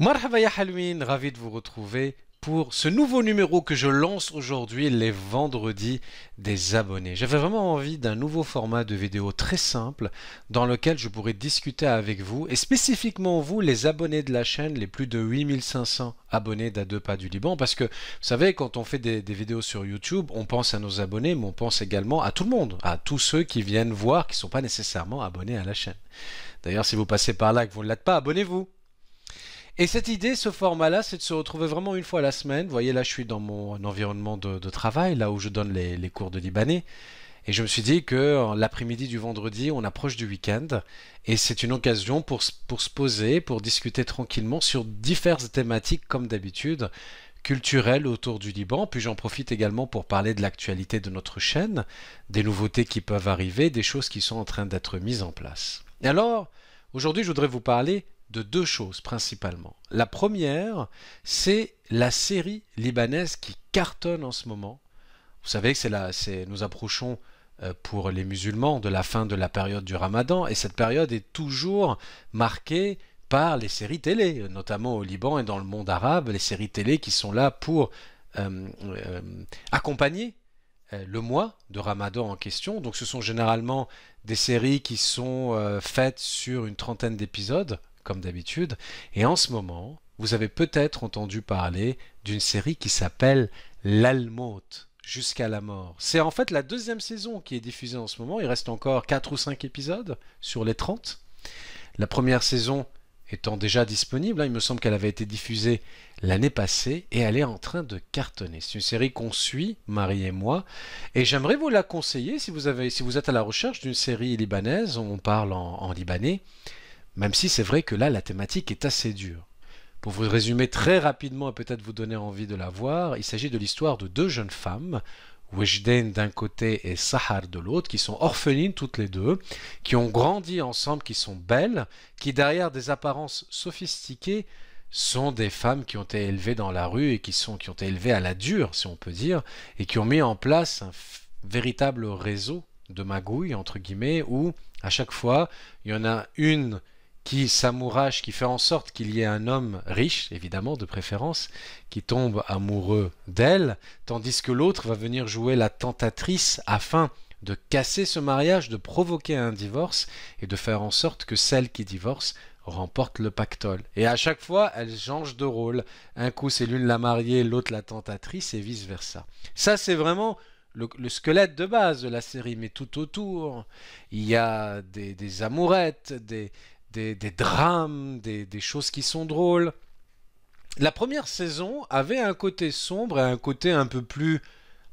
Marhaba ya Halouin, ravi de vous retrouver pour ce nouveau numéro que je lance aujourd'hui, les vendredis des abonnés. J'avais vraiment envie d'un nouveau format de vidéo très simple dans lequel je pourrais discuter avec vous et spécifiquement vous, les abonnés de la chaîne, les plus de 8500 abonnés d'À deux pas du Liban, parce que vous savez, quand on fait des vidéos sur YouTube, on pense à nos abonnés, mais on pense également à tout le monde, à tous ceux qui viennent voir, qui ne sont pas nécessairement abonnés à la chaîne. D'ailleurs, si vous passez par là et que vous ne l'êtes pas, abonnez-vous. Et cette idée, ce format-là, c'est de se retrouver vraiment une fois la semaine. Vous voyez, là, je suis dans mon environnement de travail, là où je donne les cours de libanais. Et je me suis dit que l'après-midi du vendredi, on approche du week-end. Et c'est une occasion pour se poser, pour discuter tranquillement sur diverses thématiques, comme d'habitude, culturelles autour du Liban. Puis j'en profite également pour parler de l'actualité de notre chaîne, des nouveautés qui peuvent arriver, des choses qui sont en train d'être mises en place. Et alors, aujourd'hui, je voudrais vous parler de deux choses principalement. La première, c'est la série libanaise qui cartonne en ce moment. Vous savez que nous approchons pour les musulmans de la fin de la période du Ramadan et cette période est toujours marquée par les séries télé, notamment au Liban et dans le monde arabe, les séries télé qui sont là pour euh, accompagner le mois de Ramadan en question. Donc ce sont généralement des séries qui sont faites sur une trentaine d'épisodes, comme d'habitude. Et en ce moment, vous avez peut-être entendu parler d'une série qui s'appelle L'Almout, jusqu'à la mort. C'est en fait la deuxième saison qui est diffusée en ce moment. Il reste encore 4 ou 5 épisodes sur les 30. La première saison étant déjà disponible, il me semble qu'elle avait été diffusée l'année passée et elle est en train de cartonner. C'est une série qu'on suit, Marie et moi, et j'aimerais vous la conseiller si vous êtes à la recherche d'une série libanaise, on parle en libanais, même si c'est vrai que là la thématique est assez dure. Pour vous résumer très rapidement et peut-être vous donner envie de la voir, il s'agit de l'histoire de deux jeunes femmes, Wejden d'un côté et Sahar de l'autre, qui sont orphelines toutes les deux, qui ont grandi ensemble, qui sont belles, qui derrière des apparences sophistiquées sont des femmes qui ont été élevées dans la rue et qui ont été élevées à la dure, si on peut dire, et qui ont mis en place un véritable réseau de magouilles, entre guillemets, où à chaque fois, il y en a une qui s'amourache, qui fait en sorte qu'il y ait un homme riche, évidemment, de préférence, qui tombe amoureux d'elle, tandis que l'autre va venir jouer la tentatrice afin de casser ce mariage, de provoquer un divorce et de faire en sorte que celle qui divorce remporte le pactole. Et à chaque fois, elle change de rôle. Un coup, c'est l'une la mariée, l'autre la tentatrice et vice-versa. Ça, c'est vraiment le squelette de base de la série, mais tout autour, il y a des amourettes, des drames, des choses qui sont drôles. La première saison avait un côté sombre et un côté un peu plus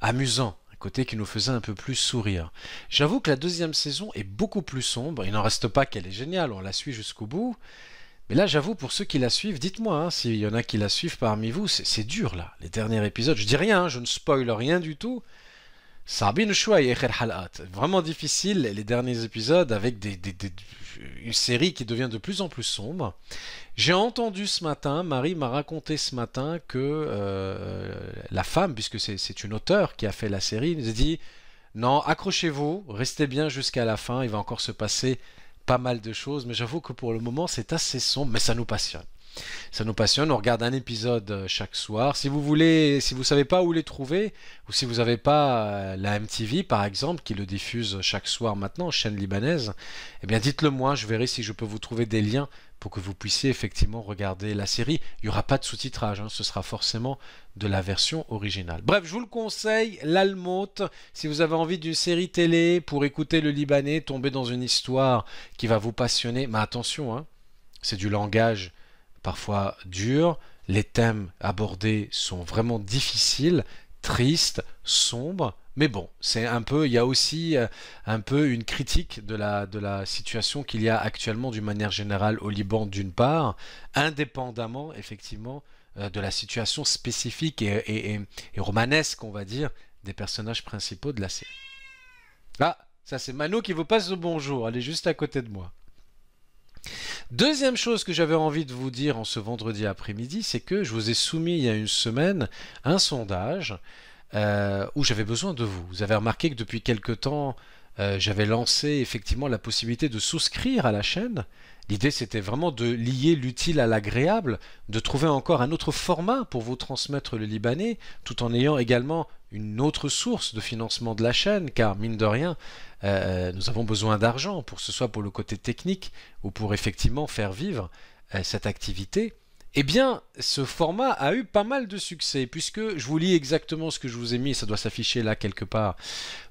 amusant, un côté qui nous faisait un peu plus sourire. J'avoue que la deuxième saison est beaucoup plus sombre, il n'en reste pas qu'elle est géniale, on la suit jusqu'au bout, mais là j'avoue pour ceux qui la suivent, dites-moi s'il y en a qui la suivent parmi vous, c'est dur là, les derniers épisodes, je dis rien, je ne spoil rien du tout, Sabine Chouai et Halat. Vraiment difficile les derniers épisodes avec une série qui devient de plus en plus sombre. J'ai entendu ce matin, Marie m'a raconté ce matin que la femme, puisque c'est une auteure qui a fait la série, nous a dit non, accrochez-vous, restez bien jusqu'à la fin, il va encore se passer pas mal de choses, mais j'avoue que pour le moment c'est assez sombre, mais ça nous passionne. Ça nous passionne, on regarde un épisode chaque soir. Si vous voulez, si vous savez pas où les trouver, ou si vous n'avez pas la MTV par exemple, qui le diffuse chaque soir maintenant, chaîne libanaise, eh bien dites-le moi, je verrai si je peux vous trouver des liens pour que vous puissiez effectivement regarder la série. Il n'y aura pas de sous-titrage, ce sera forcément de la version originale. Bref, je vous le conseille, L'Almout, si vous avez envie d'une série télé pour écouter le libanais, tomber dans une histoire qui va vous passionner, mais attention, c'est du langage parfois dur, les thèmes abordés sont vraiment difficiles, tristes, sombres, mais bon, c'est un peu, il y a aussi un peu une critique de la situation qu'il y a actuellement d'une manière générale au Liban d'une part, indépendamment effectivement de la situation spécifique et romanesque, on va dire, des personnages principaux de la série. Ah, ça c'est Mano qui vous passe le bonjour, elle est juste à côté de moi. Deuxième chose que j'avais envie de vous dire en ce vendredi après-midi, c'est que je vous ai soumis il y a une semaine un sondage où j'avais besoin de vous. Vous avez remarqué que depuis quelque temps, j'avais lancé effectivement la possibilité de souscrire à la chaîne, L'idée, c'était vraiment de lier l'utile à l'agréable, de trouver encore un autre format pour vous transmettre le libanais, tout en ayant également une autre source de financement de la chaîne, car mine de rien, nous avons besoin d'argent, pour que ce soit pour le côté technique ou pour effectivement faire vivre cette activité. Eh bien, ce format a eu pas mal de succès, puisque je vous lis exactement ce que je vous ai mis, ça doit s'afficher là quelque part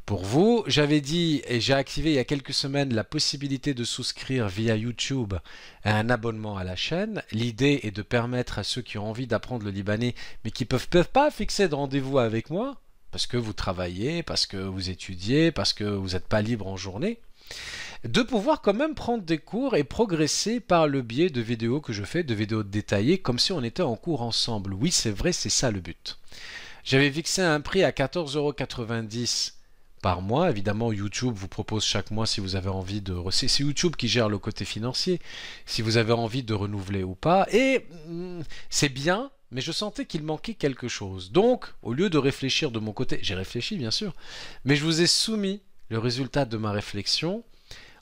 pour vous. J'avais dit et j'ai activé il y a quelques semaines la possibilité de souscrire via YouTube à un abonnement à la chaîne. L'idée est de permettre à ceux qui ont envie d'apprendre le libanais, mais qui ne peuvent pas fixer de rendez-vous avec moi, parce que vous travaillez, parce que vous étudiez, parce que vous n'êtes pas libre en journée, de pouvoir quand même prendre des cours et progresser par le biais de vidéos que je fais, de vidéos détaillées, comme si on était en cours ensemble. Oui, c'est vrai, c'est ça le but. J'avais fixé un prix à 14,90 € par mois. Évidemment, YouTube vous propose chaque mois si vous avez envie de... C'est YouTube qui gère le côté financier, si vous avez envie de renouveler ou pas. Et c'est bien, mais je sentais qu'il manquait quelque chose. Donc, au lieu de réfléchir de mon côté, j'ai réfléchi bien sûr, mais je vous ai soumis le résultat de ma réflexion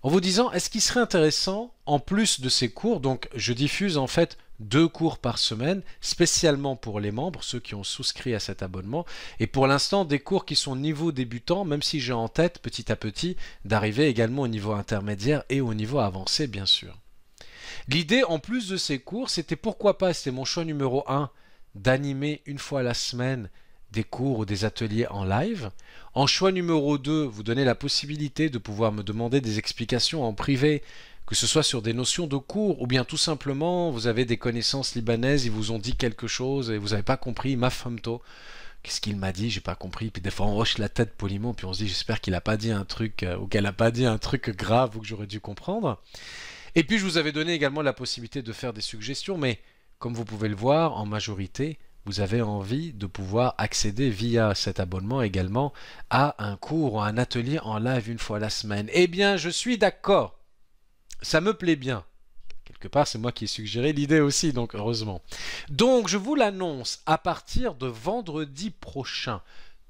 en vous disant, est-ce qu'il serait intéressant, en plus de ces cours, donc je diffuse en fait 2 cours par semaine, spécialement pour les membres, ceux qui ont souscrit à cet abonnement, et pour l'instant des cours qui sont niveau débutant, même si j'ai en tête petit à petit d'arriver également au niveau intermédiaire et au niveau avancé bien sûr. L'idée en plus de ces cours, c'était pourquoi pas, c'était mon choix numéro 1, d'animer une fois la semaine des cours ou des ateliers en live. En choix numéro 2, vous donnez la possibilité de pouvoir me demander des explications en privé, que ce soit sur des notions de cours, ou bien tout simplement, vous avez des connaissances libanaises, ils vous ont dit quelque chose et vous n'avez pas compris, ma famto, qu'est-ce qu'il m'a dit, j'ai pas compris, puis des fois on hoche la tête poliment, puis on se dit j'espère qu'il n'a pas dit un truc, ou qu'elle n'a pas dit un truc grave ou que j'aurais dû comprendre. Et puis je vous avais donné également la possibilité de faire des suggestions, mais comme vous pouvez le voir, en majorité, vous avez envie de pouvoir accéder via cet abonnement également à un cours ou un atelier en live une fois la semaine. Eh bien, je suis d'accord. Ça me plaît bien. Quelque part, c'est moi qui ai suggéré l'idée aussi, donc heureusement. Donc, je vous l'annonce à partir de vendredi prochain,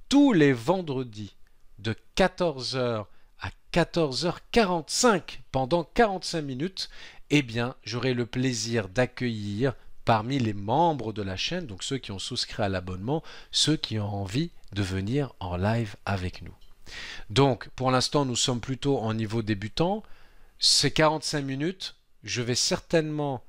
tous les vendredis, de 14 h à 14h45, pendant 45 minutes, eh bien, j'aurai le plaisir d'accueillir parmi les membres de la chaîne, donc ceux qui ont souscrit à l'abonnement, ceux qui ont envie de venir en live avec nous. Donc, pour l'instant, nous sommes plutôt en niveau débutant. Ces 45 minutes, je vais certainement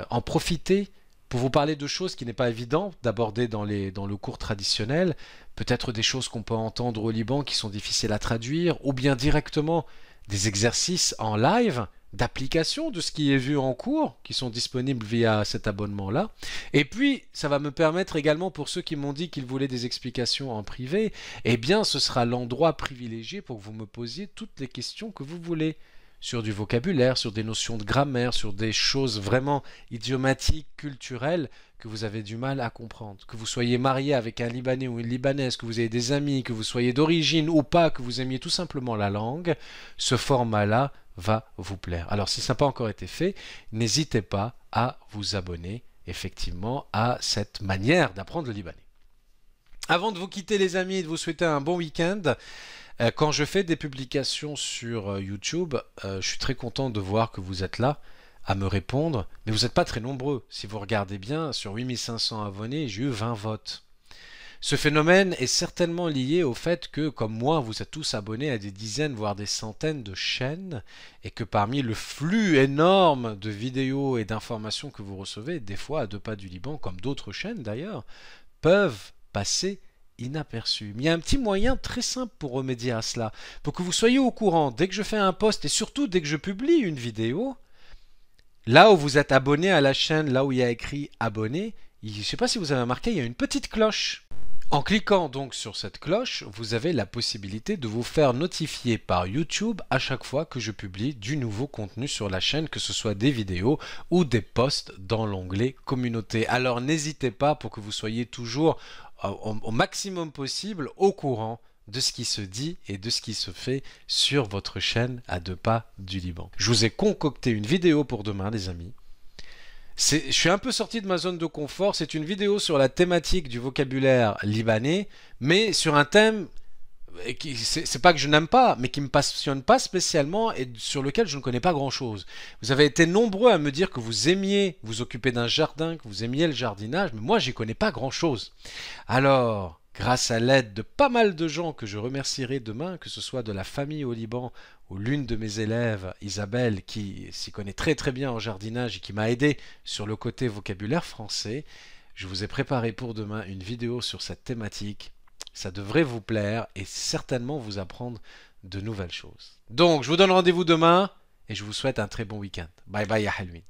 en profiter pour vous parler de choses qui n'est pas évident d'aborder dans le cours traditionnel, peut-être des choses qu'on peut entendre au Liban qui sont difficiles à traduire, ou bien directement des exercices en live, d'application de ce qui est vu en cours, qui sont disponibles via cet abonnement-là. Et puis, ça va me permettre également, pour ceux qui m'ont dit qu'ils voulaient des explications en privé, eh bien, ce sera l'endroit privilégié pour que vous me posiez toutes les questions que vous voulez, sur du vocabulaire, sur des notions de grammaire, sur des choses vraiment idiomatiques, culturelles, que vous avez du mal à comprendre. Que vous soyez marié avec un Libanais ou une Libanaise, que vous ayez des amis, que vous soyez d'origine ou pas, que vous aimiez tout simplement la langue, ce format-là va vous plaire. Alors si ça n'a pas encore été fait, n'hésitez pas à vous abonner effectivement à cette manière d'apprendre le libanais. Avant de vous quitter les amis et de vous souhaiter un bon week-end, quand je fais des publications sur YouTube, je suis très content de voir que vous êtes là à me répondre, mais vous n'êtes pas très nombreux. Si vous regardez bien, sur 8500 abonnés, j'ai eu 20 votes. Ce phénomène est certainement lié au fait que, comme moi, vous êtes tous abonnés à des dizaines, voire des centaines de chaînes, et que parmi le flux énorme de vidéos et d'informations que vous recevez, des fois à 2 pas du Liban, comme d'autres chaînes d'ailleurs, peuvent passer inaperçus. Mais il y a un petit moyen très simple pour remédier à cela, pour que vous soyez au courant, dès que je fais un post, et surtout dès que je publie une vidéo, là où vous êtes abonné à la chaîne, là où il y a écrit abonné, je ne sais pas si vous avez remarqué, il y a une petite cloche. En cliquant donc sur cette cloche, vous avez la possibilité de vous faire notifier par YouTube à chaque fois que je publie du nouveau contenu sur la chaîne, que ce soit des vidéos ou des posts dans l'onglet communauté. Alors n'hésitez pas pour que vous soyez toujours au maximum possible au courant de ce qui se dit et de ce qui se fait sur votre chaîne à 2 pas du Liban. Je vous ai concocté une vidéo pour demain les amis. Je suis un peu sorti de ma zone de confort, c'est une vidéo sur la thématique du vocabulaire libanais, mais sur un thème et qui, c'est pas que je n'aime pas, mais qui me passionne pas spécialement et sur lequel je ne connais pas grand-chose. Vous avez été nombreux à me dire que vous aimiez vous occuper d'un jardin, que vous aimiez le jardinage, mais moi j'y connais pas grand-chose. Alors, grâce à l'aide de pas mal de gens que je remercierai demain, que ce soit de la famille au Liban ou l'une de mes élèves, Isabelle, qui s'y connaît très très bien en jardinage et qui m'a aidé sur le côté vocabulaire français, je vous ai préparé pour demain une vidéo sur cette thématique. Ça devrait vous plaire et certainement vous apprendre de nouvelles choses. Donc, je vous donne rendez-vous demain et je vous souhaite un très bon week-end. Bye bye, ya Halwin.